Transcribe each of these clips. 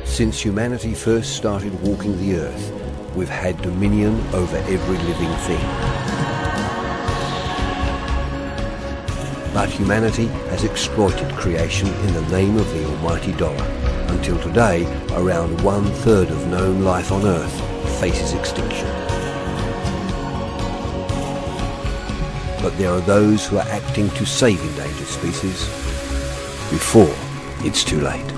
Since humanity first started walking the earth, we've had dominion over every living thing. But humanity has exploited creation in the name of the almighty dollar. Until today, around 1/3 of known life on Earth faces extinction. But there are those who are acting to save endangered species before it's too late.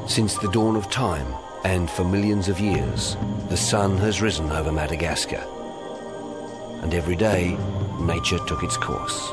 Since the dawn of time, and for millions of years, the sun has risen over Madagascar. And every day, nature took its course.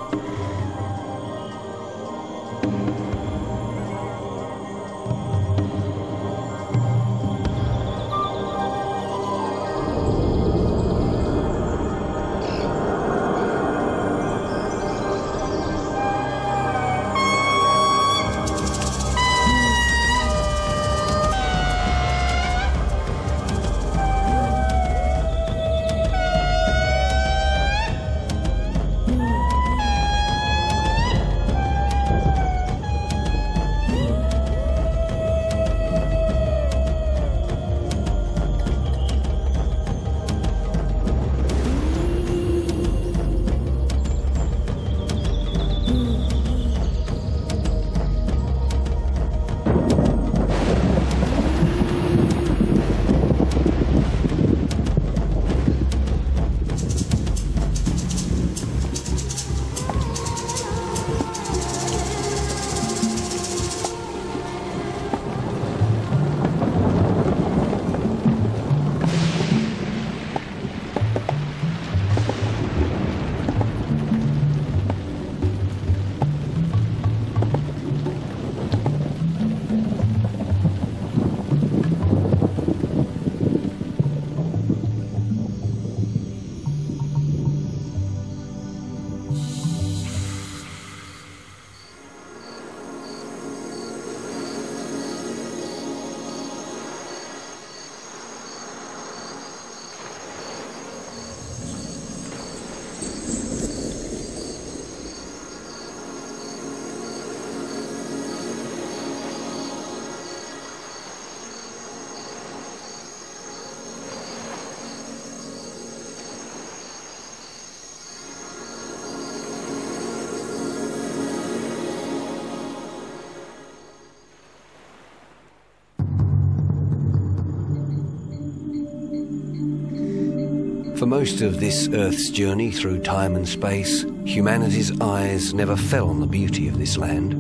For most of this Earth's journey through time and space, humanity's eyes never fell on the beauty of this land.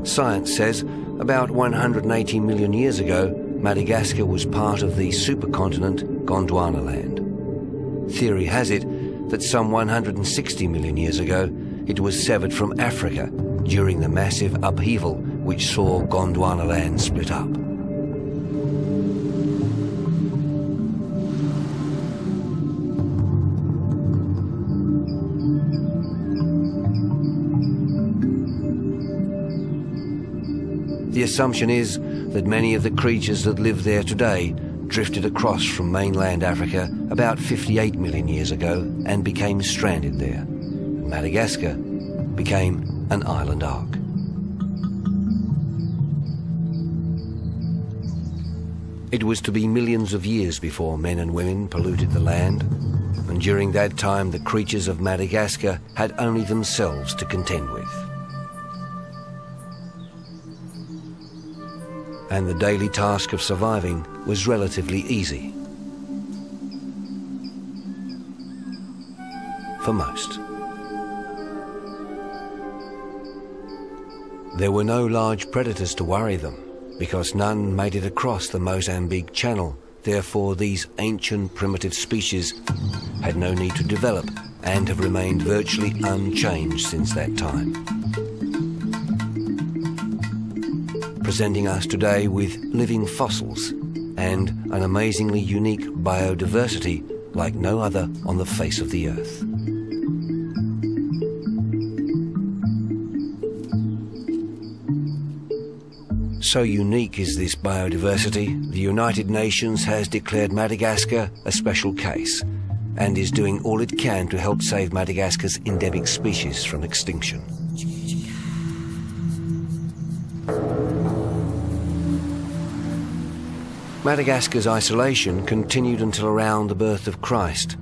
Science says about 180 million years ago, Madagascar was part of the supercontinent Gondwanaland. Theory has it that some 160 million years ago, it was severed from Africa during the massive upheaval which saw Gondwanaland split up. The assumption is that many of the creatures that live there today drifted across from mainland Africa about 58 million years ago and became stranded there. Madagascar became an island ark. It was to be millions of years before men and women polluted the land, and during that time the creatures of Madagascar had only themselves to contend with. And the daily task of surviving was relatively easy. For most. There were no large predators to worry them, because none made it across the Mozambique Channel. Therefore, these ancient primitive species had no need to develop and have remained virtually unchanged since that time. Presenting us today with living fossils and an amazingly unique biodiversity like no other on the face of the earth. So unique is this biodiversity, the United Nations has declared Madagascar a special case and is doing all it can to help save Madagascar's endemic species from extinction. Madagascar's isolation continued until around the birth of Christ,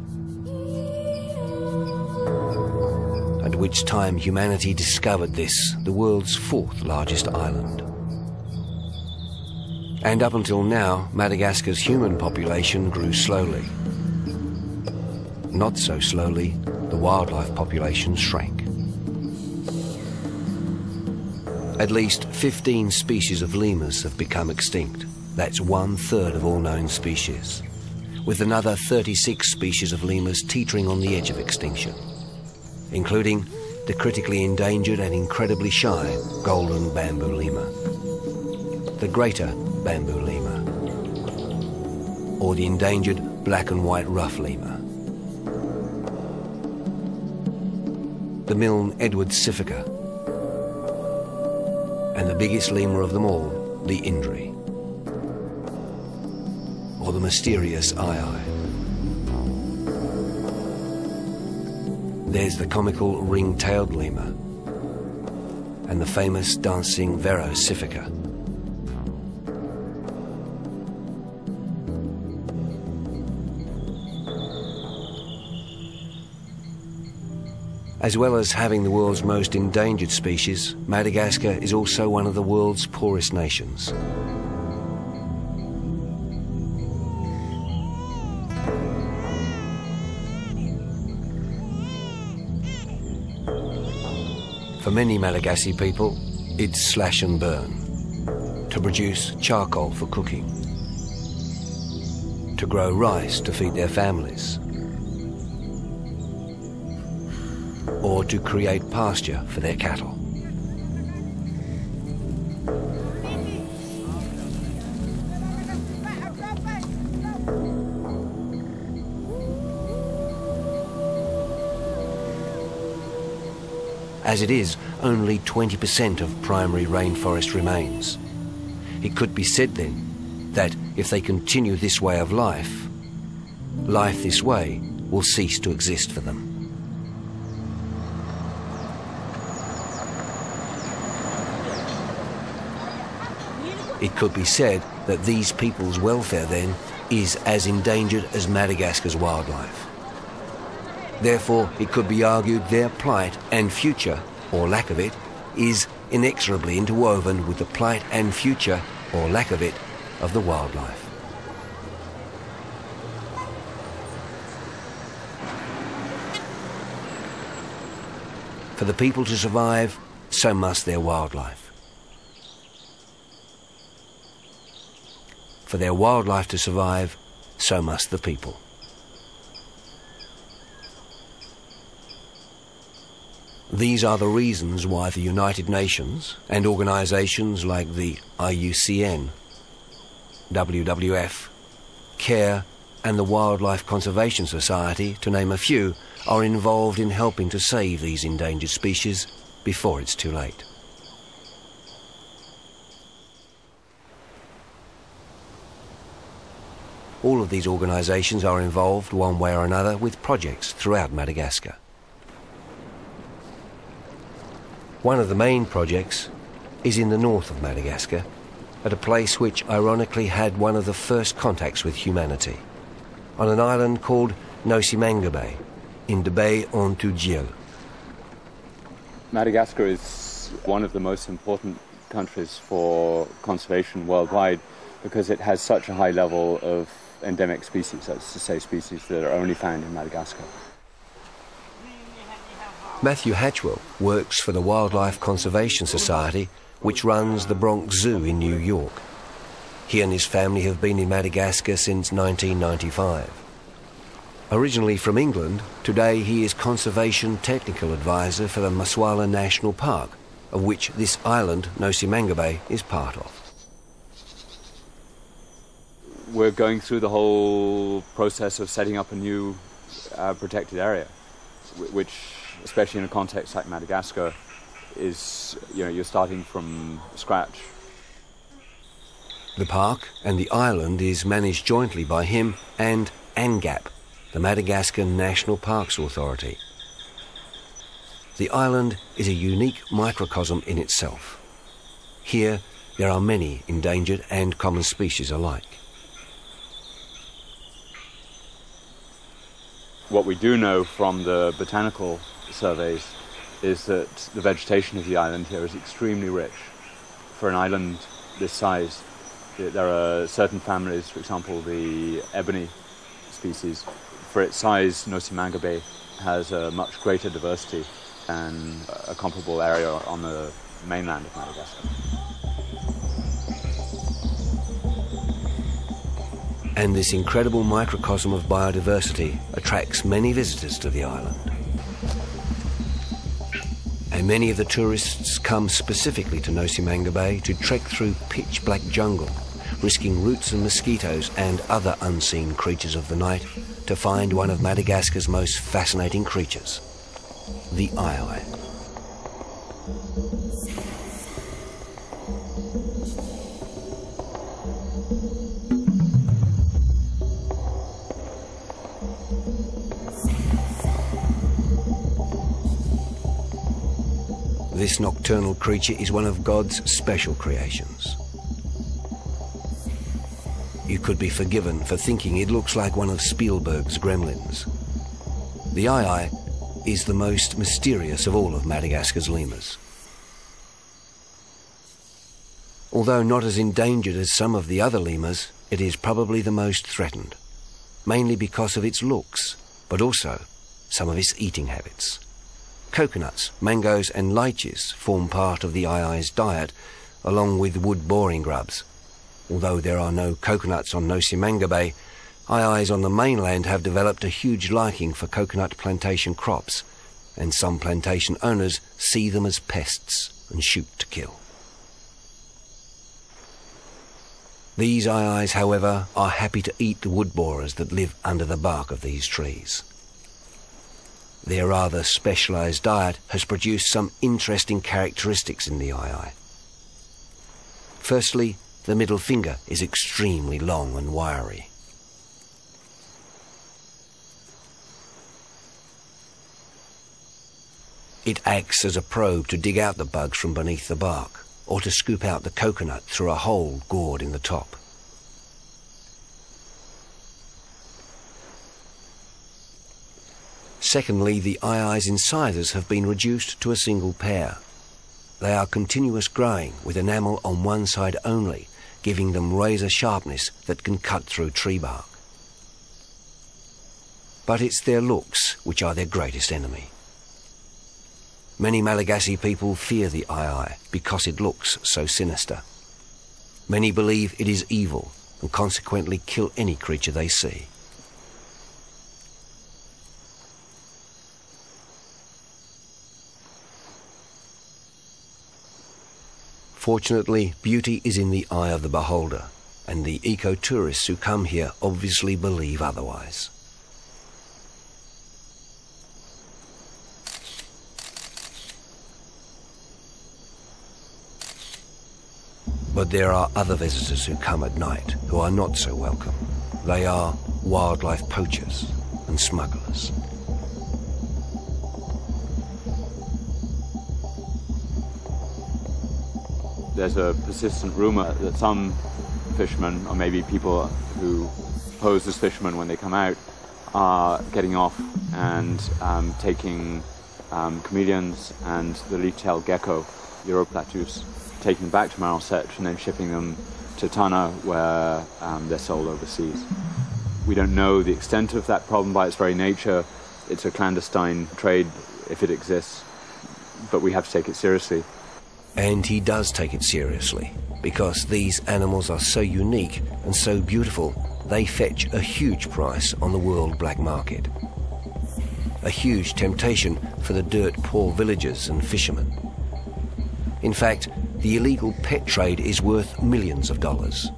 at which time humanity discovered this, the world's fourth largest island. And up until now, Madagascar's human population grew slowly. Not so slowly, the wildlife population shrank. At least 15 species of lemurs have become extinct. That's 1/3 of all known species, with another 36 species of lemurs teetering on the edge of extinction, including the critically endangered and incredibly shy golden bamboo lemur, the greater bamboo lemur, or the endangered black and white rough lemur, the Milne Edward Sifika, and the biggest lemur of them all, the Indri, or the mysterious Ai. There's the comical ring-tailed lemur, and the famous dancing Vero Sifika. As well as having the world's most endangered species, Madagascar is also one of the world's poorest nations. For many Malagasy people, it's slash and burn, to produce charcoal for cooking, to grow rice to feed their families, or to create pasture for their cattle. As it is, only 20% of primary rainforest remains. It could be said then that if they continue this way of life, life this way will cease to exist for them. It could be said that these people's welfare then is as endangered as Madagascar's wildlife. Therefore, it could be argued their plight and future, or lack of it, is inexorably interwoven with the plight and future, or lack of it, of the wildlife. For the people to survive, so must their wildlife. For their wildlife to survive, so must the people. These are the reasons why the United Nations and organisations like the IUCN, WWF, CARE and the Wildlife Conservation Society, to name a few, are involved in helping to save these endangered species before it's too late. All of these organisations are involved one way or another with projects throughout Madagascar. One of the main projects is in the north of Madagascar, at a place which ironically had one of the first contacts with humanity, on an island called Nosimangabe, in the Bay en Tugel. Madagascar is one of the most important countries for conservation worldwide because it has such a high level of endemic species, that's to say species that are only found in Madagascar. Matthew Hatchwell works for the Wildlife Conservation Society, which runs the Bronx Zoo in New York. He and his family have been in Madagascar since 1995. Originally from England, today he is Conservation Technical Advisor for the Maswala National Park, of which this island, Nosimangabe, is part of. we're going through the whole process of setting up a new protected area, which, especially in a context like Madagascar, is, you're starting from scratch. The park and the island is managed jointly by him and ANGAP, the Madagascar National Parks Authority. The island is a unique microcosm in itself. Here, there are many endangered and common species alike. What we do know from the botanical surveys is that the vegetation of the island here is extremely rich. For an island this size, there are certain families, for example, the ebony species. For its size, Nosimangabe has a much greater diversity than a comparable area on the mainland of Madagascar. And this incredible microcosm of biodiversity attracts many visitors to the island. And many of the tourists come specifically to Nosimangabe to trek through pitch-black jungle, risking roots and mosquitoes and other unseen creatures of the night to find one of Madagascar's most fascinating creatures, the eye. This nocturnal creature is one of God's special creations. You could be forgiven for thinking it looks like one of Spielberg's gremlins. The eye is the most mysterious of all of Madagascar's lemurs. Although not as endangered as some of the other lemurs, it is probably the most threatened, mainly because of its looks, but also some of its eating habits. Coconuts, mangoes and lychees form part of the eye's diet, along with wood-boring grubs. Although there are no coconuts on Nosimangabe, eyes on the mainland have developed a huge liking for coconut plantation crops, and some plantation owners see them as pests and shoot to kill. These eyes, however, are happy to eat the wood borers that live under the bark of these trees. Their rather specialised diet has produced some interesting characteristics in the eye. Firstly, the middle finger is extremely long and wiry. It acts as a probe to dig out the bugs from beneath the bark, or to scoop out the coconut through a hole gored in the top. Secondly, the eye's incisors have been reduced to a single pair. They are continuous growing with enamel on one side only, giving them razor sharpness that can cut through tree bark. But it's their looks which are their greatest enemy. Many Malagasy people fear the eye because it looks so sinister. Many believe it is evil and consequently kill any creature they see. Fortunately, beauty is in the eye of the beholder, and the eco-tourists who come here obviously believe otherwise. But there are other visitors who come at night who are not so welcome. They are wildlife poachers and smugglers. There's a persistent rumour that some fishermen, or maybe people who pose as fishermen when they come out, are getting off and taking chameleons and the leaf-tailed gecko, irreplaceable, taking them back to Marseille and then shipping them to Tana, where they're sold overseas. We don't know the extent of that problem by its very nature. It's a clandestine trade if it exists, but we have to take it seriously. And he does take it seriously, because these animals are so unique and so beautiful, they fetch a huge price on the world black market. A huge temptation for the dirt-poor villagers and fishermen. In fact, the illegal pet trade is worth millions of dollars.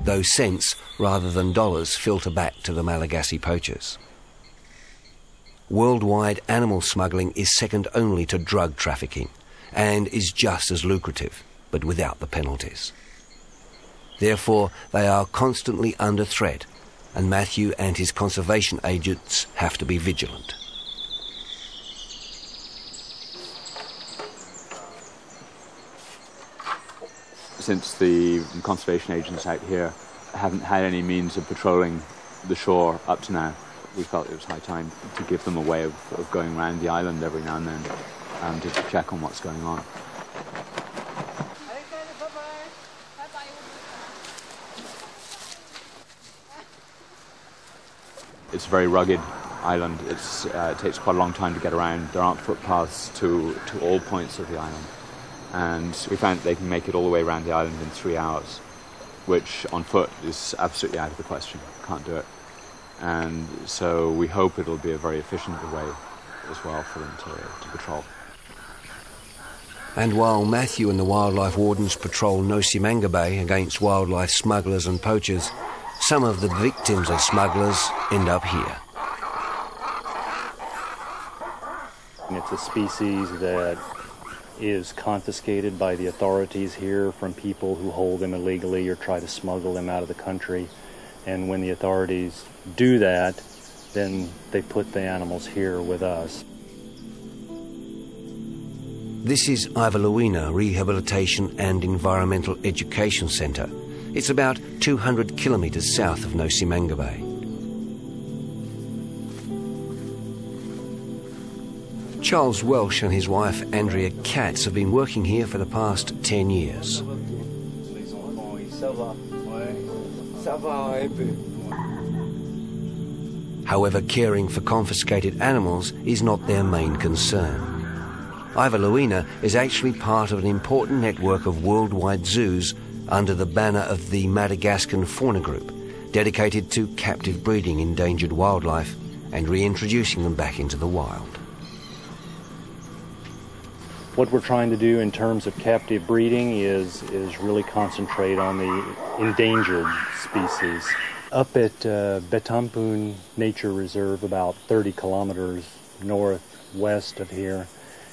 Those cents, rather than dollars, filter back to the Malagasy poachers. Worldwide animal smuggling is second only to drug trafficking and is just as lucrative, but without the penalties. Therefore, they are constantly under threat, and Matthew and his conservation agents have to be vigilant. Since the conservation agents out here haven't had any means of patrolling the shore up to now, we felt it was high time to give them a way of going around the island every now and then to check on what's going on. It's a very rugged island. It takes quite a long time to get around. There aren't footpaths to all points of the island. And we found that they can make it all the way around the island in 3 hours, which on foot is absolutely out of the question. Can't do it. And so we hope it'll be a very efficient way as well for them to patrol. And while Matthew and the wildlife wardens patrol Nosimanga Bay against wildlife smugglers and poachers, some of the victims of smugglers end up here. It's a species that is confiscated by the authorities here from people who hold them illegally or try to smuggle them out of the country. And when the authorities do that, then they put the animals here with us. This is Ivalawina Rehabilitation and Environmental Education Centre. It's about 200 kilometres south of Nosimanga Bay. Charles Welsh and his wife Andrea Katz have been working here for the past 10 years. However, caring for confiscated animals is not their main concern. Ivalawina is actually part of an important network of worldwide zoos under the banner of the Madagascar Fauna Group, dedicated to captive breeding endangered wildlife and reintroducing them back into the wild. What we're trying to do in terms of captive breeding is really concentrate on the endangered species. Up at Betampun Nature Reserve, about 30 kilometers northwest of here,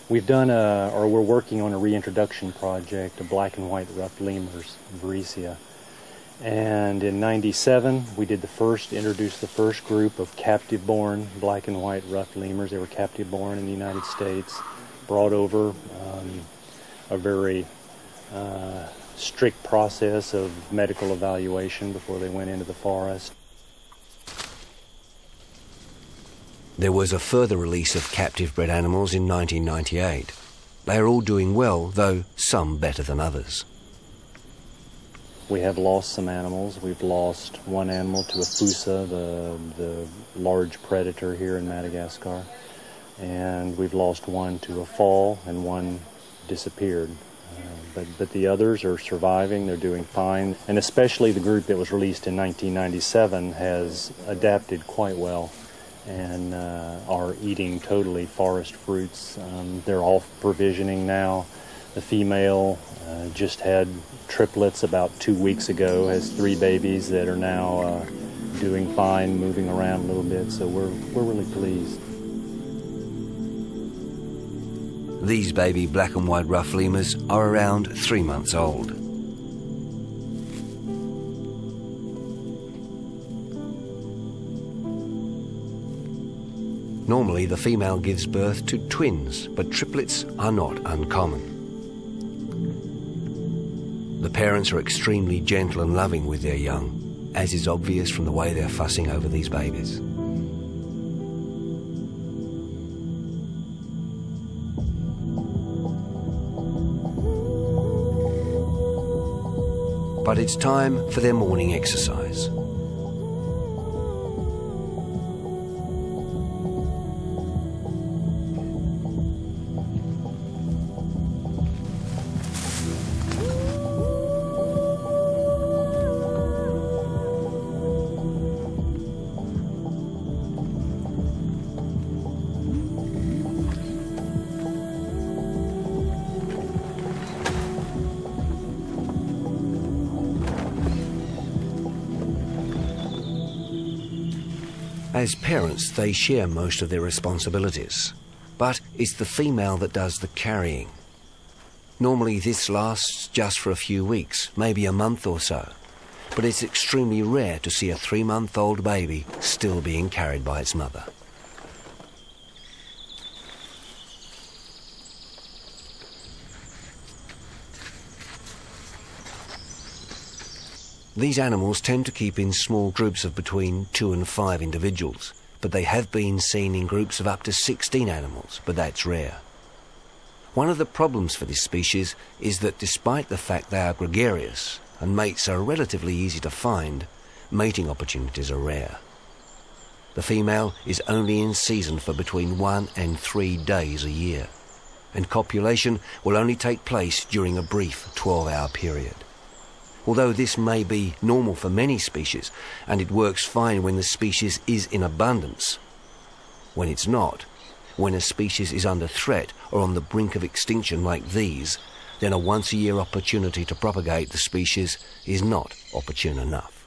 we've done we're working on a reintroduction project of black and white ruffed lemurs, Varicea. And in '97, we introduced the first group of captive-born black and white ruffed lemurs. They were captive-born in the United States, brought over a very strict process of medical evaluation before they went into the forest. There was a further release of captive-bred animals in 1998. They are all doing well, though some better than others. We have lost some animals. We've lost one animal to a fossa, the large predator here in Madagascar. And we've lost one to a fall, and one disappeared. But the others are surviving, they're doing fine. And especially the group that was released in 1997 has adapted quite well and are eating totally forest fruits. They're all provisioning now. The female just had triplets about 2 weeks ago, has 3 babies that are now doing fine, moving around a little bit, so we're really pleased. These baby black and white ruffed lemurs are around 3 months old. Normally, the female gives birth to twins, but triplets are not uncommon. The parents are extremely gentle and loving with their young, as is obvious from the way they're fussing over these babies. But it's time for their morning exercise. As parents, they share most of their responsibilities, but it's the female that does the carrying. Normally this lasts just for a few weeks, maybe a month or so, but it's extremely rare to see a 3-month-old baby still being carried by its mother. These animals tend to keep in small groups of between 2 and 5 individuals, but they have been seen in groups of up to 16 animals, but that's rare. One of the problems for this species is that despite the fact they are gregarious and mates are relatively easy to find, mating opportunities are rare. The female is only in season for between 1 and 3 days a year, and copulation will only take place during a brief 12-hour period. Although this may be normal for many species, and it works fine when the species is in abundance, when it's not, when a species is under threat or on the brink of extinction like these, then a once-a-year opportunity to propagate the species is not opportune enough.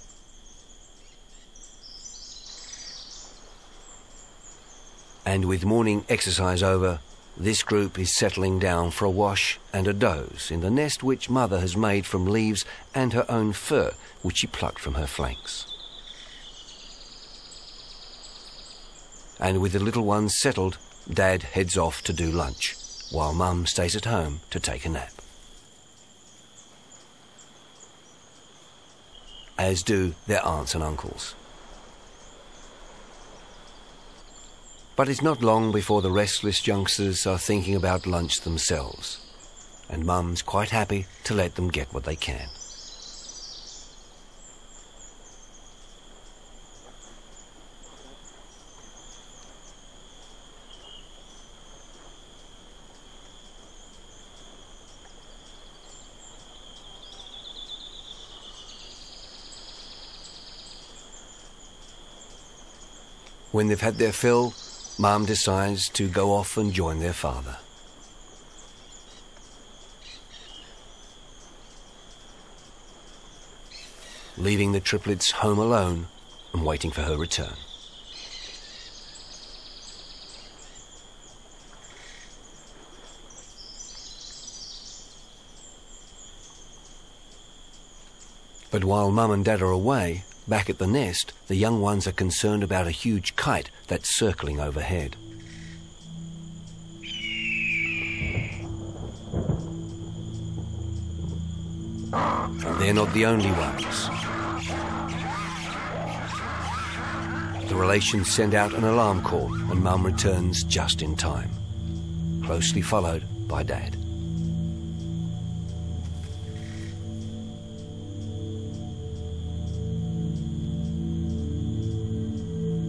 And with morning exercise over, this group is settling down for a wash and a doze in the nest which mother has made from leaves and her own fur, which she plucked from her flanks. And with the little ones settled, Dad heads off to do lunch, while Mum stays at home to take a nap. As do their aunts and uncles. But it's not long before the restless youngsters are thinking about lunch themselves, and Mum's quite happy to let them get what they can. When they've had their fill, Mum decides to go off and join their father. Leaving the triplets home alone and waiting for her return. But while Mum and Dad are away, back at the nest, the young ones are concerned about a huge kite that's circling overhead. And they're not the only ones. The relations send out an alarm call and Mum returns just in time, closely followed by Dad.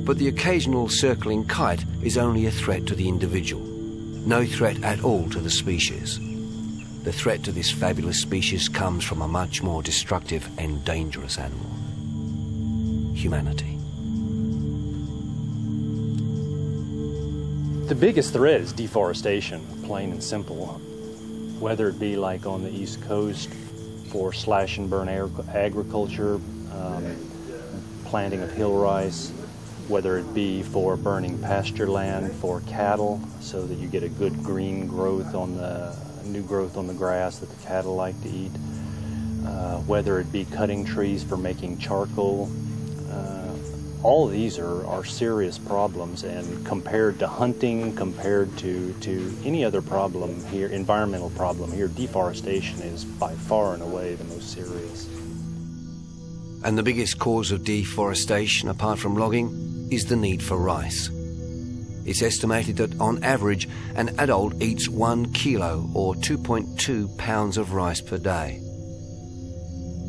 But the occasional circling kite is only a threat to the individual, no threat at all to the species. The threat to this fabulous species comes from a much more destructive and dangerous animal: humanity. The biggest threat is deforestation, plain and simple. Whether it be like on the East Coast for slash and burn agriculture, planting of hill rice, whether it be for burning pasture land for cattle so that you get a good green growth on the new growth on the grass that the cattle like to eat, whether it be cutting trees for making charcoal. All of these are serious problems, and compared to hunting, compared to any other problem here, environmental problem here, deforestation is by far and away the most serious. And the biggest cause of deforestation, apart from logging, is the need for rice. It's estimated that on average an adult eats 1 kilo or 2.2 pounds of rice per day.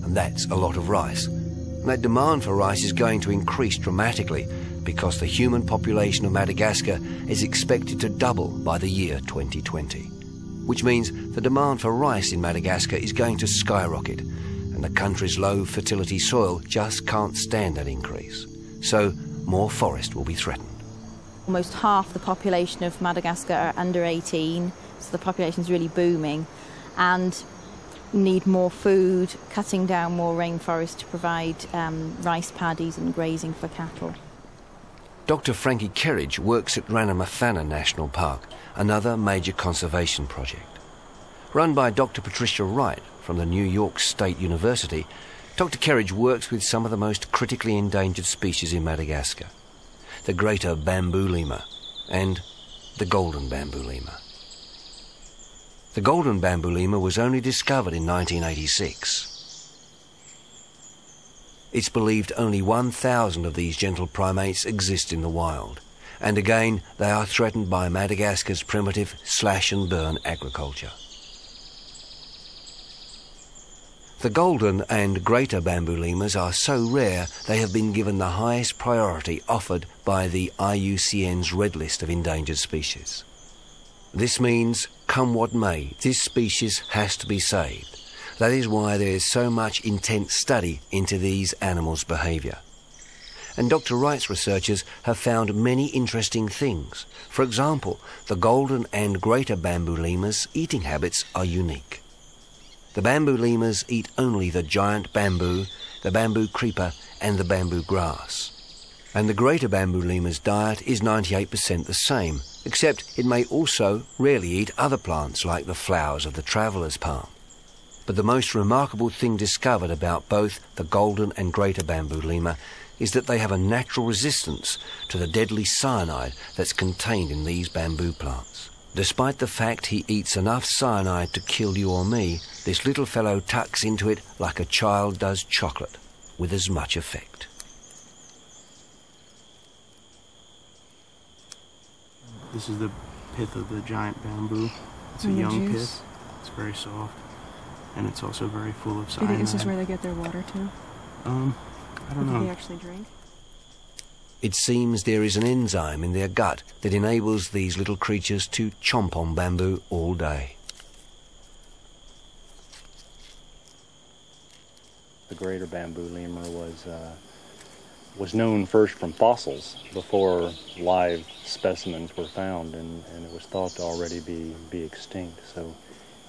And that's a lot of rice. And that demand for rice is going to increase dramatically because the human population of Madagascar is expected to double by the year 2020, which means the demand for rice in Madagascar is going to skyrocket, and the country's low fertility soil just can't stand that increase. So more forest will be threatened. Almost half the population of Madagascar are under 18, so the population is really booming, and need more food, cutting down more rainforest to provide rice paddies and grazing for cattle. Dr. Frankie Kerridge works at Ranamafana National Park, another major conservation project. Run by Dr. Patricia Wright from the New York State University, Dr. Kerridge works with some of the most critically endangered species in Madagascar, the greater bamboo lemur and the golden bamboo lemur. The golden bamboo lemur was only discovered in 1986. It's believed only 1,000 of these gentle primates exist in the wild, and again they are threatened by Madagascar's primitive slash-and-burn agriculture. The golden and greater bamboo lemurs are so rare they have been given the highest priority offered by the IUCN's Red List of Endangered Species. This means, come what may, this species has to be saved. That is why there is so much intense study into these animals' behaviour. And Dr. Wright's researchers have found many interesting things. For example, the golden and greater bamboo lemurs' eating habits are unique. The bamboo lemurs eat only the giant bamboo, the bamboo creeper and the bamboo grass. And the greater bamboo lemur's diet is 98% the same, except it may also rarely eat other plants like the flowers of the traveller's palm. But the most remarkable thing discovered about both the golden and greater bamboo lemur is that they have a natural resistance to the deadly cyanide that's contained in these bamboo plants. Despite the fact he eats enough cyanide to kill you or me, this little fellow tucks into it like a child does chocolate, with as much effect. This is the pith of the giant bamboo. It's a young pith. It's very soft. And it's also very full of cyanide. Do you think this is where they get their water too? I don't know. Do they actually drink? It seems there is an enzyme in their gut that enables these little creatures to chomp on bamboo all day. The greater bamboo lemur was known first from fossils before live specimens were found, and it was thought to already be extinct. So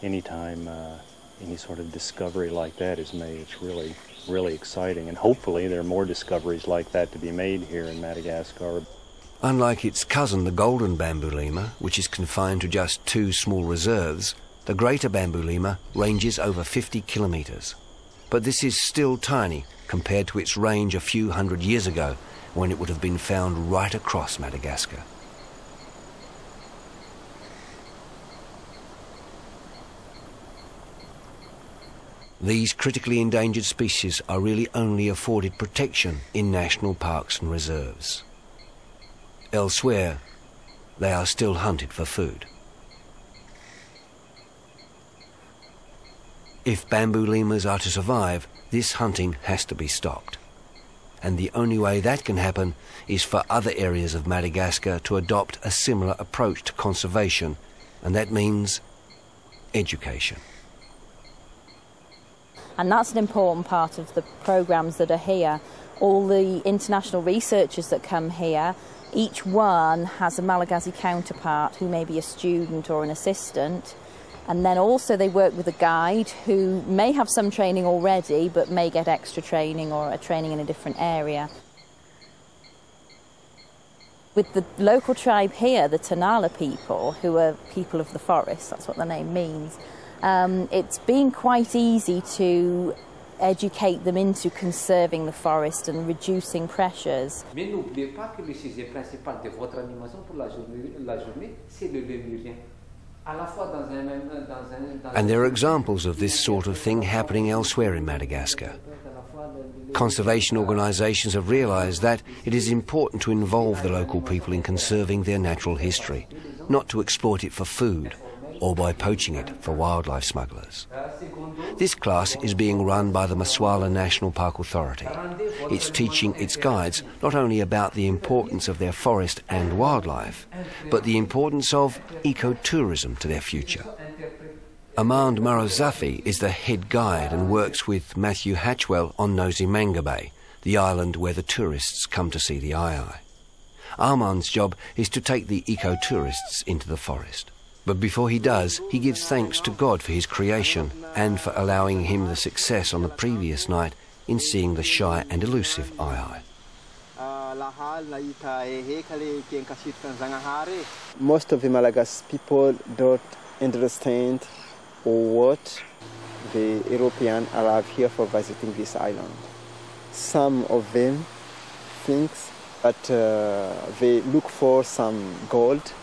anytime any sort of discovery like that is made, it's really, really exciting. And hopefully there are more discoveries like that to be made here in Madagascar. Unlike its cousin, the golden bamboo lemur, which is confined to just 2 small reserves, the greater bamboo lemur ranges over 50 kilometres. But this is still tiny compared to its range a few hundred years ago, when it would have been found right across Madagascar. These critically endangered species are really only afforded protection in national parks and reserves. Elsewhere, they are still hunted for food. If bamboo lemurs are to survive, this hunting has to be stopped. And the only way that can happen is for other areas of Madagascar to adopt a similar approach to conservation, and that means education. And that's an important part of the programmes that are here. All the international researchers that come here, each one has a Malagasy counterpart who may be a student or an assistant. And then also they work with a guide who may have some training already but may get extra training or a training in a different area. With the local tribe here, the Tanala people, who are people of the forest, that's what the name means, it's been quite easy to educate them into conserving the forest and reducing pressures. Mais n'oubliez pas que le sujet principal de votre animation pour la journée, c'est le lémurien. And there are examples of this sort of thing happening elsewhere in Madagascar. Conservation organisations have realised that it is important to involve the local people in conserving their natural history, not to exploit it for food or by poaching it for wildlife smugglers. This class is being run by the Maswala National Park Authority. It's teaching its guides not only about the importance of their forest and wildlife, but the importance of ecotourism to their future. Amand Marozafi is the head guide and works with Matthew Hatchwell on Nosy Manga Bay, the island where the tourists come to see the eye. Armand's job is to take the ecotourists into the forest. But before he does, he gives thanks to God for his creation and for allowing him the success on the previous night in seeing the shy and elusive Ai. Most of the Malagasy people don't understand what the Europeans arrive here for visiting this island. Some of them think that they look for some gold.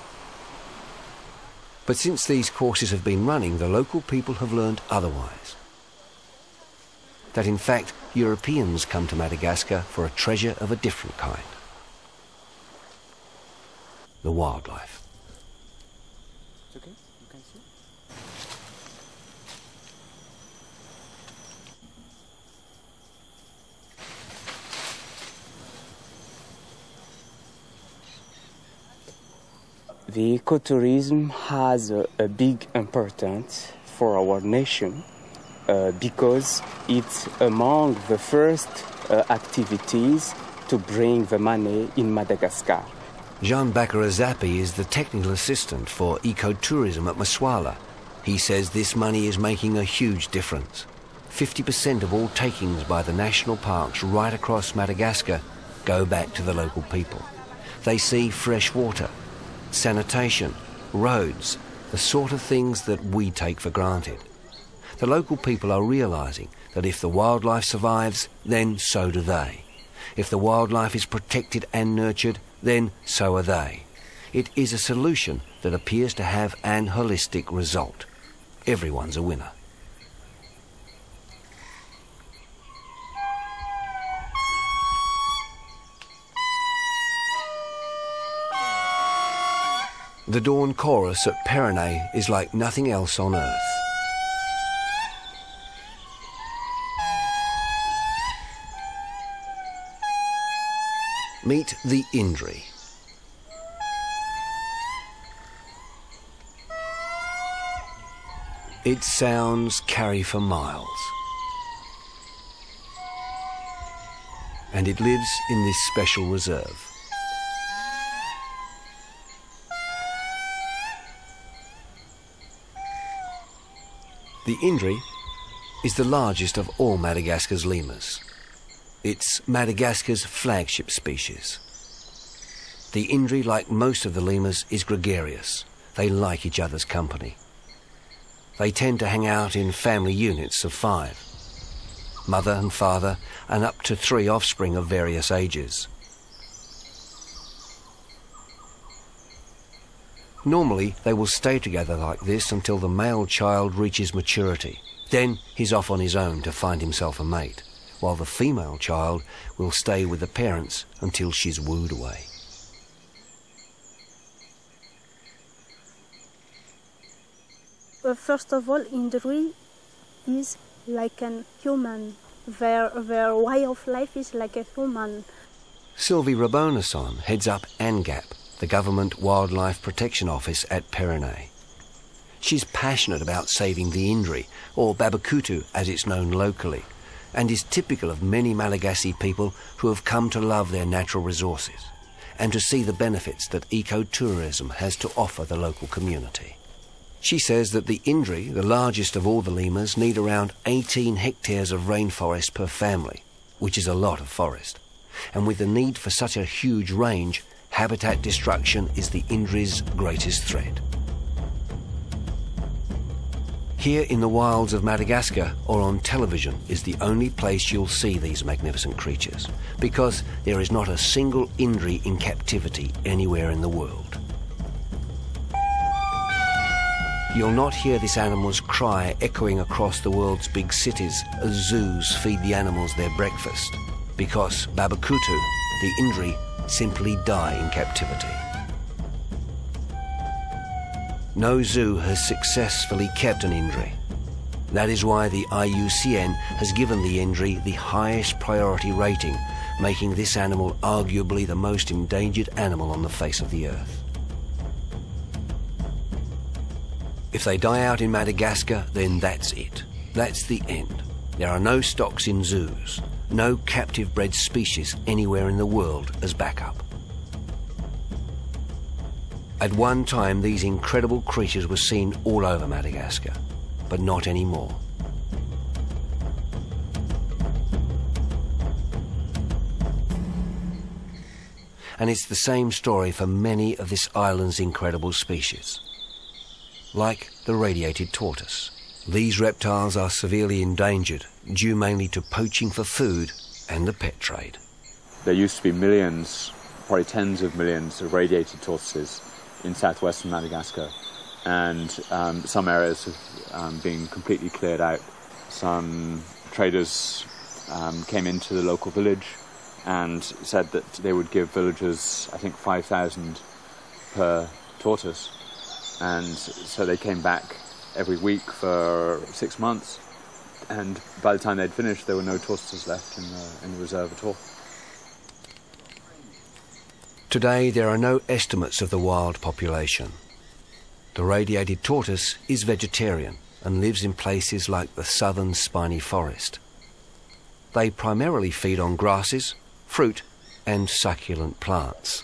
But since these courses have been running, the local people have learned otherwise. That in fact, Europeans come to Madagascar for a treasure of a different kind. The wildlife. It's okay, you can see. The ecotourism has a big importance for our nation because it's among the first activities to bring the money in Madagascar. Jean Bakarazapi is the technical assistant for ecotourism at Maswala. He says this money is making a huge difference. 50% of all takings by the national parks right across Madagascar go back to the local people. They see fresh water, sanitation, roads, the sort of things that we take for granted. The local people are realising that if the wildlife survives, then so do they. If the wildlife is protected and nurtured, then so are they. It is a solution that appears to have an holistic result. Everyone's a winner. The dawn chorus at Pyrenee is like nothing else on earth. Meet the Indri. Its sounds carry for miles. And it lives in this special reserve. The Indri is the largest of all Madagascar's lemurs. It's Madagascar's flagship species. The Indri, like most of the lemurs, is gregarious. They like each other's company. They tend to hang out in family units of 5, mother and father, and up to 3 offspring of various ages. Normally, they will stay together like this until the male child reaches maturity. Then he's off on his own to find himself a mate, while the female child will stay with the parents until she's wooed away. First of all, Indri is like a human. Their way of life is like a human. Sylvie Rabonason heads up ANGAP, the Government Wildlife Protection Office at Pyrenee. She's passionate about saving the Indri, or Babakutu as it's known locally, and is typical of many Malagasy people who have come to love their natural resources and to see the benefits that ecotourism has to offer the local community. She says that the Indri, the largest of all the lemurs, need around 18 hectares of rainforest per family, which is a lot of forest. And with the need for such a huge range, habitat destruction is the Indri's greatest threat. Here in the wilds of Madagascar or on television is the only place you'll see these magnificent creatures, because there is not a single Indri in captivity anywhere in the world. You'll not hear this animal's cry echoing across the world's big cities as zoos feed the animals their breakfast, because Babakutu, the Indri, simply die in captivity. No zoo has successfully kept an Indri. That is why the IUCN has given the Indri the highest priority rating, making this animal arguably the most endangered animal on the face of the earth. If they die out in Madagascar, then that's it. That's the end. There are no stocks in zoos, no captive bred species anywhere in the world as backup. At one time, these incredible creatures were seen all over Madagascar, but not anymore. and it's the same story for many of this island's incredible species. Like the radiated tortoise. These reptiles are severely endangered, due mainly to poaching for food and the pet trade. There used to be millions, probably tens of millions of radiated tortoises in southwestern Madagascar, and some areas have been completely cleared out. Some traders came into the local village and said that they would give villagers, I think, 5,000 per tortoise. And so they came back every week for 6 months, and by the time they'd finished, there were no tortoises left in the reserve at all. Today, there are no estimates of the wild population. The radiated tortoise is vegetarian and lives in places like the southern spiny forest. They primarily feed on grasses, fruit and succulent plants.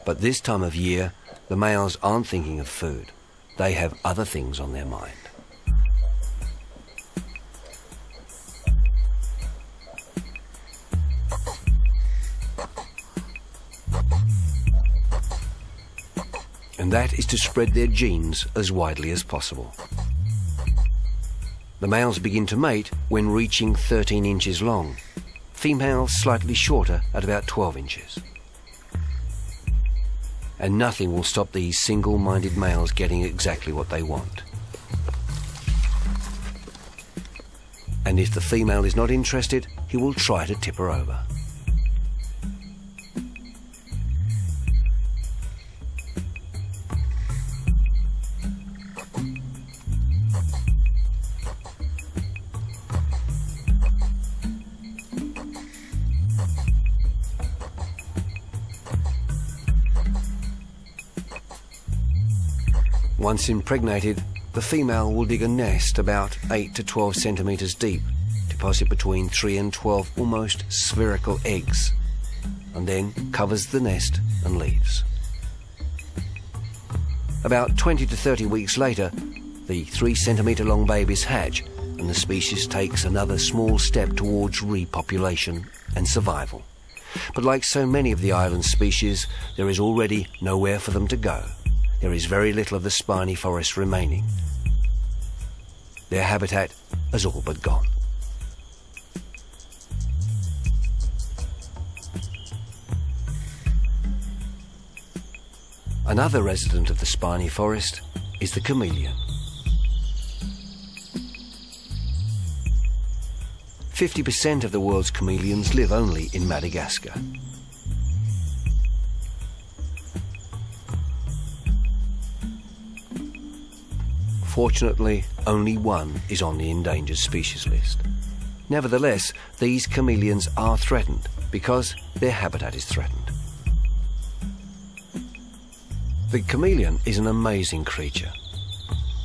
But this time of year, the males aren't thinking of food. They have other things on their mind. And that is to spread their genes as widely as possible. The males begin to mate when reaching 13 inches long, females slightly shorter at about 12 inches. And nothing will stop these single-minded males getting exactly what they want. And if the female is not interested, he will try to tip her over. Once impregnated, the female will dig a nest about 8 to 12 centimetres deep, deposit between 3 and 12 almost spherical eggs, and then covers the nest and leaves. About 20 to 30 weeks later, the 3 centimetre long babies hatch, and the species takes another small step towards repopulation and survival. But like so many of the island species, there is already nowhere for them to go. There is very little of the spiny forest remaining. Their habitat has all but gone. Another resident of the spiny forest is the chameleon. 50% of the world's chameleons live only in Madagascar. Fortunately, only one is on the endangered species list. Nevertheless, these chameleons are threatened because their habitat is threatened. The chameleon is an amazing creature.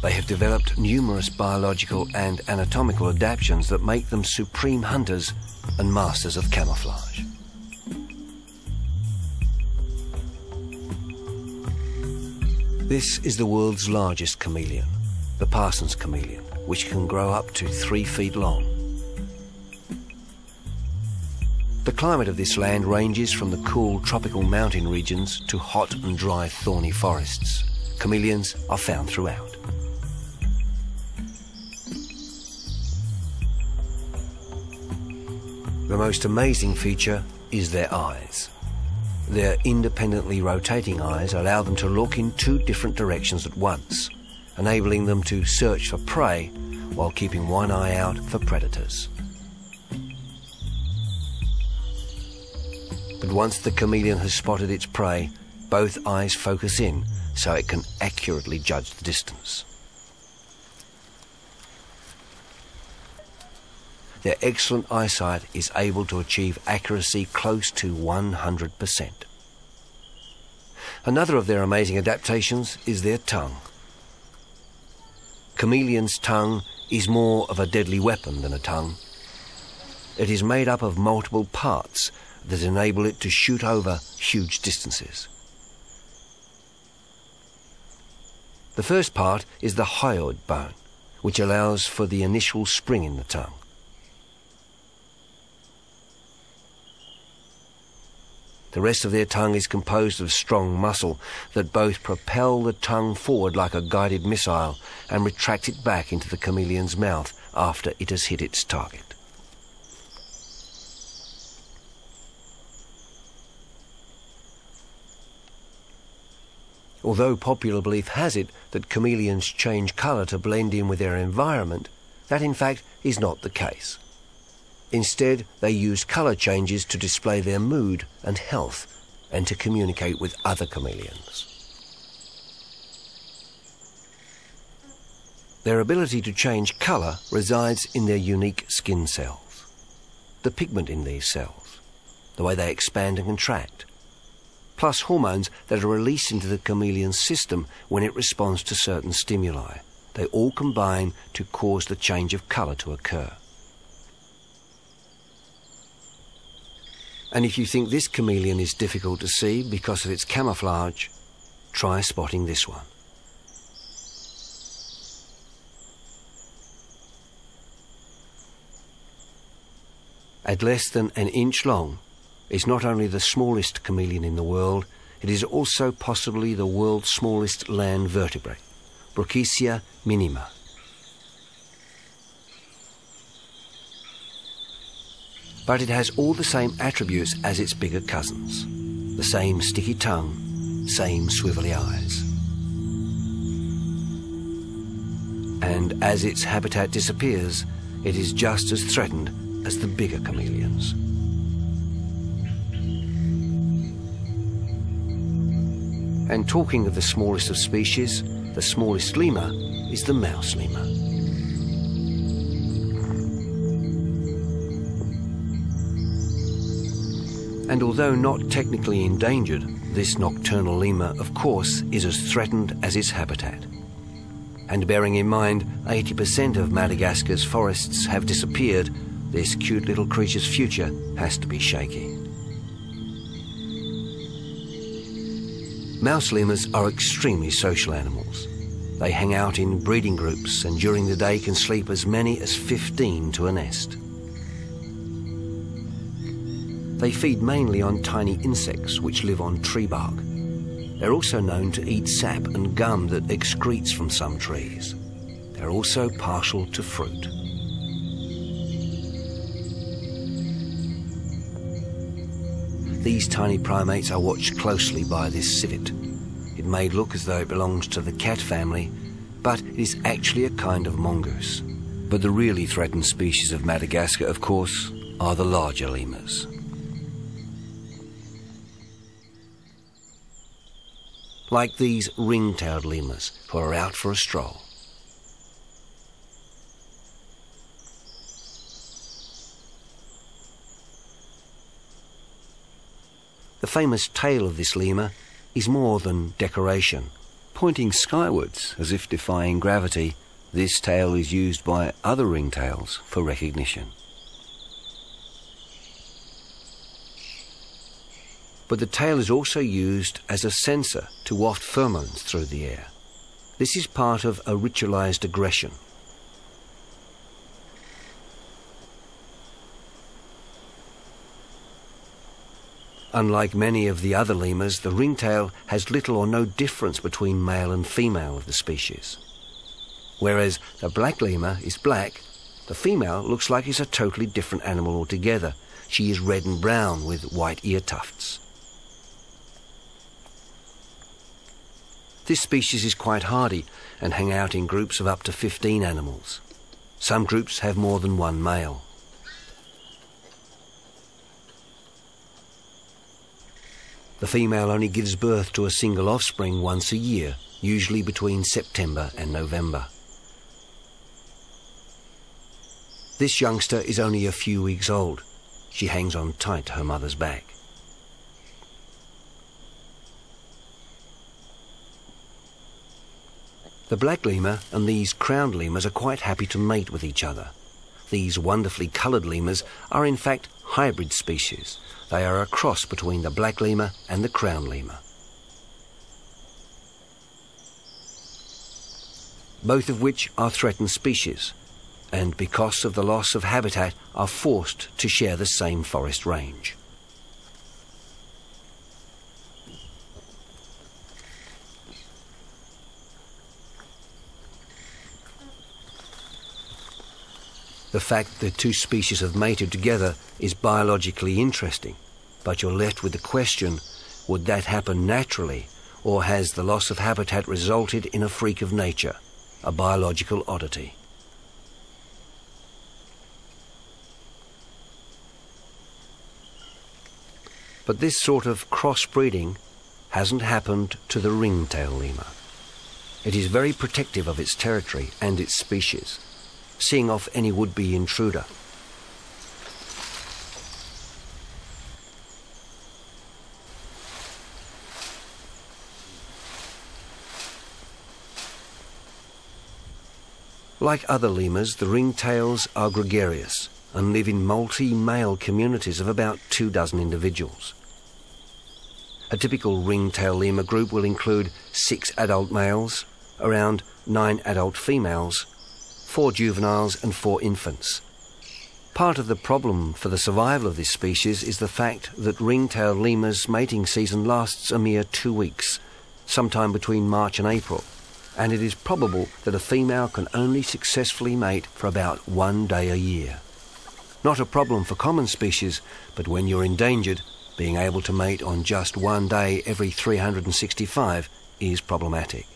They have developed numerous biological and anatomical adaptations that make them supreme hunters and masters of camouflage. This is the world's largest chameleon, the Parsons chameleon, which can grow up to 3 feet long. The climate of this land ranges from the cool tropical mountain regions to hot and dry thorny forests. Chameleons are found throughout. The most amazing feature is their eyes. Their independently rotating eyes allow them to look in 2 different directions at once, enabling them to search for prey while keeping one eye out for predators. But once the chameleon has spotted its prey, both eyes focus in so it can accurately judge the distance. Their excellent eyesight is able to achieve accuracy close to 100%. Another of their amazing adaptations is their tongue. Chameleon's tongue is more of a deadly weapon than a tongue. It is made up of multiple parts that enable it to shoot over huge distances. The first part is the hyoid bone, which allows for the initial spring in the tongue. The rest of their tongue is composed of strong muscle that both propel the tongue forward like a guided missile and retract it back into the chameleon's mouth after it has hit its target. Although popular belief has it that chameleons change colour to blend in with their environment, that in fact is not the case. Instead, they use colour changes to display their mood and health and to communicate with other chameleons. Their ability to change colour resides in their unique skin cells, the pigment in these cells, the way they expand and contract, plus hormones that are released into the chameleon's system when it responds to certain stimuli. They all combine to cause the change of colour to occur. And if you think this chameleon is difficult to see because of its camouflage, try spotting this one. At less than an inch long, it's not only the smallest chameleon in the world, it is also possibly the world's smallest land vertebrate, Brookesia minima. But it has all the same attributes as its bigger cousins. The same sticky tongue, same swivelly eyes. And as its habitat disappears, it is just as threatened as the bigger chameleons. And talking of the smallest of species, the smallest lemur is the mouse lemur. And although not technically endangered, this nocturnal lemur, of course, is as threatened as its habitat. And bearing in mind 80% of Madagascar's forests have disappeared, this cute little creature's future has to be shaky. Mouse lemurs are extremely social animals. They hang out in breeding groups and during the day can sleep as many as 15 to a nest. They feed mainly on tiny insects which live on tree bark. They're also known to eat sap and gum that excretes from some trees. They're also partial to fruit. These tiny primates are watched closely by this civet. It may look as though it belongs to the cat family, but it is actually a kind of mongoose. But the really threatened species of Madagascar, of course, are the larger lemurs. Like these ring-tailed lemurs who are out for a stroll. The famous tail of this lemur is more than decoration. Pointing skywards as if defying gravity, this tail is used by other ringtails for recognition. But the tail is also used as a sensor to waft pheromones through the air. This is part of a ritualized aggression. Unlike many of the other lemurs, the ringtail has little or no difference between male and female of the species. Whereas the black lemur is black, the female looks like it's a totally different animal altogether. She is red and brown with white ear tufts. This species is quite hardy and hang out in groups of up to 15 animals. Some groups have more than one male. The female only gives birth to a single offspring once a year, usually between September and November. This youngster is only a few weeks old. She hangs on tight to her mother's back. The black lemur and these crowned lemurs are quite happy to mate with each other. These wonderfully coloured lemurs are in fact hybrid species. They are a cross between the black lemur and the crowned lemur. Both of which are threatened species, and because of the loss of habitat are forced to share the same forest range. The fact that two species have mated together is biologically interesting, but you're left with the question, would that happen naturally, or has the loss of habitat resulted in a freak of nature, a biological oddity? But this sort of crossbreeding hasn't happened to the ringtail lemur. It is very protective of its territory and its species, seeing off any would-be intruder. Like other lemurs, the ringtails are gregarious and live in multi-male communities of about 24 individuals. A typical ringtail lemur group will include 6 adult males, around 9 adult females, 4 juveniles and 4 infants. Part of the problem for the survival of this species is the fact that ringtail lemurs' mating season lasts a mere 2 weeks, sometime between March and April, and it is probable that a female can only successfully mate for about 1 day a year. Not a problem for common species, but when you're endangered, being able to mate on just 1 day every 365 is problematic.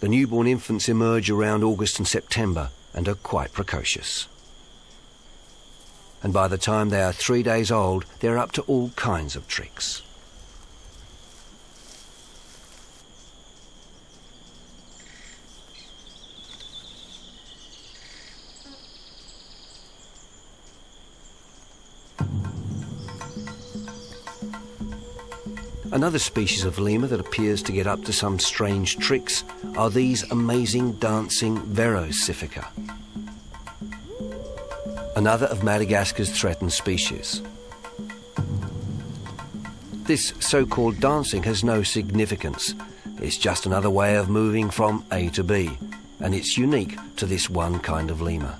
The newborn infants emerge around August and September and are quite precocious. And by the time they are 3 days old, they're up to all kinds of tricks. Another species of lemur that appears to get up to some strange tricks are these amazing dancing Verocifica, another of Madagascar's threatened species. This so-called dancing has no significance. It's just another way of moving from A to B, and it's unique to this one kind of lemur.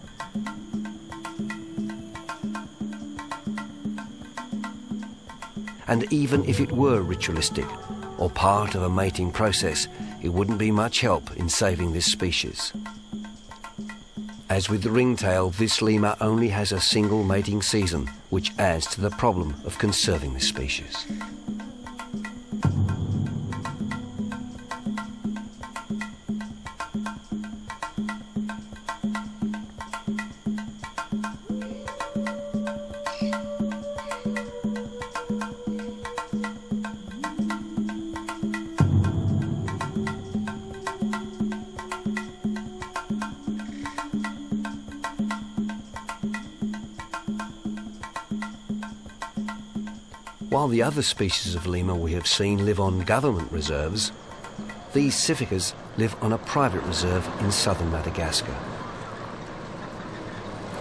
And even if it were ritualistic or part of a mating process, it wouldn't be much help in saving this species. As with the ringtail, this lemur only has a single mating season, which adds to the problem of conserving this species. While the other species of lemur we have seen live on government reserves, these Cificas live on a private reserve in southern Madagascar.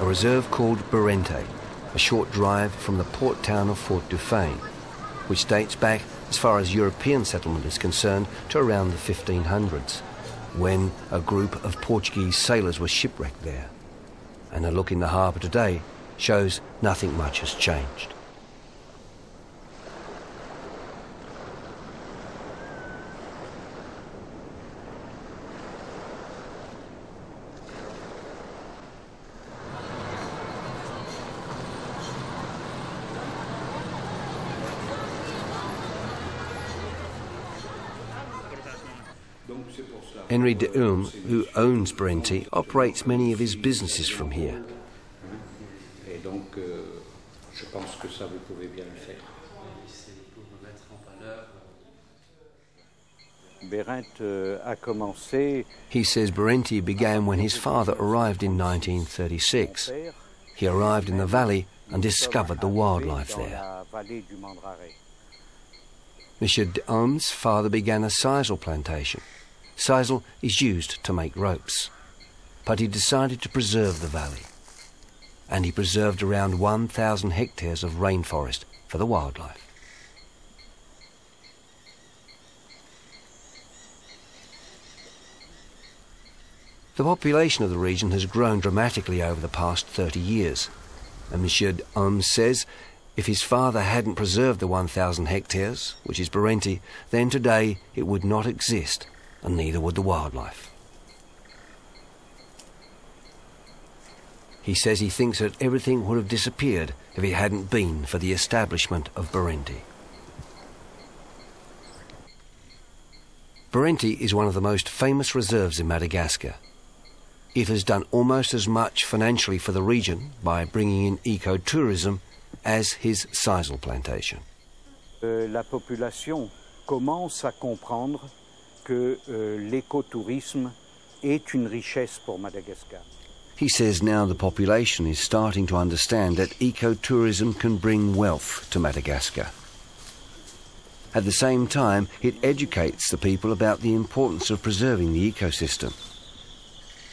A reserve called Berente, a short drive from the port town of Fort Dauphin, which dates back, as far as European settlement is concerned, to around the 1500s, when a group of Portuguese sailors were shipwrecked there. And a look in the harbour today shows nothing much has changed. Henry de Ulm, who owns Berente, operates many of his businesses from here. He says Berente began when his father arrived in 1936. He arrived in the valley and discovered the wildlife there. Monsieur de Ulm's father began a sisal plantation. Sisal is used to make ropes, but he decided to preserve the valley, and he preserved around 1,000 hectares of rainforest for the wildlife. The population of the region has grown dramatically over the past 30 years, and Monsieur de Ulm says if his father hadn't preserved the 1,000 hectares, which is Berente, then today it would not exist, and neither would the wildlife. He says he thinks that everything would have disappeared if it hadn't been for the establishment of Barenti. Barenti is one of the most famous reserves in Madagascar. It has done almost as much financially for the region by bringing in ecotourism as his sisal plantation. La population commence à comprendre que l'écotourisme est une richesse pour Madagascar. He says now the population is starting to understand that ecotourism can bring wealth to Madagascar. At the same time, it educates the people about the importance of preserving the ecosystem.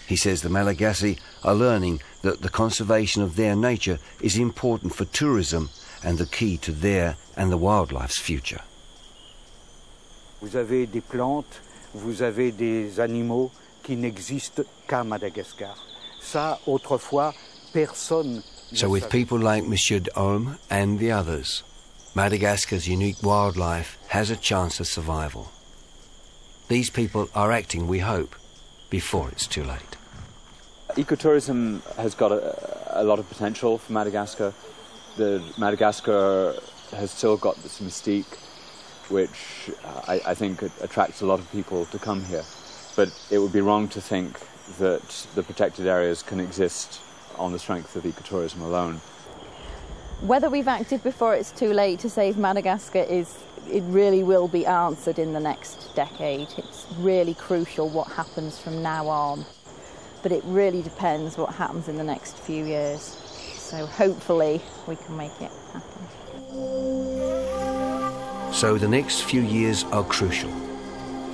He says the Malagasy are learning that the conservation of their nature is important for tourism and the key to their and the wildlife's future. Vous avez des plantes, vous avez des animaux qui n'existent qu'à Madagascar. Ça, autrefois, personne. So with people like Monsieur d'Orme and the others, Madagascar's unique wildlife has a chance of survival. These people are acting, we hope, before it's too late. Ecotourism has got a lot of potential for Madagascar. Madagascar has still got this mystique, which I think attracts a lot of people to come here. But it would be wrong to think that the protected areas can exist on the strength of ecotourism alone. Whether we've acted before it's too late to save Madagascar it really will be answered in the next decade. It's really crucial what happens from now on. But it really depends what happens in the next few years. So hopefully we can make it happen. So the next few years are crucial,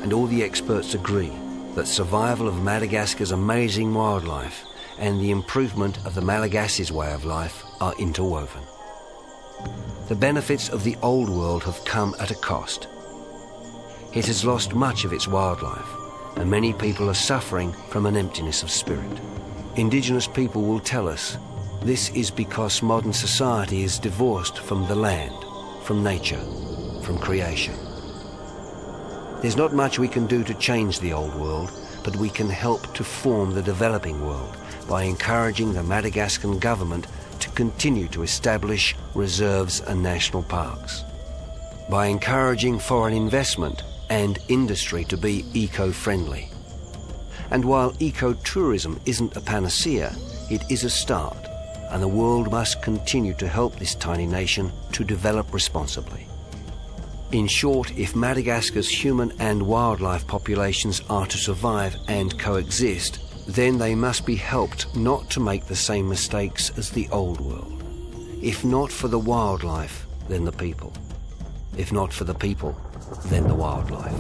and all the experts agree that survival of Madagascar's amazing wildlife and the improvement of the Malagasy's way of life are interwoven. The benefits of the old world have come at a cost. It has lost much of its wildlife, and many people are suffering from an emptiness of spirit. Indigenous people will tell us this is because modern society is divorced from the land, from nature, from creation. There's not much we can do to change the old world, but we can help to form the developing world by encouraging the Madagascan government to continue to establish reserves and national parks, by encouraging foreign investment and industry to be eco-friendly. And while ecotourism isn't a panacea, it is a start, and the world must continue to help this tiny nation to develop responsibly. In short, if Madagascar's human and wildlife populations are to survive and coexist, then they must be helped not to make the same mistakes as the old world. If not for the wildlife, then the people. If not for the people, then the wildlife.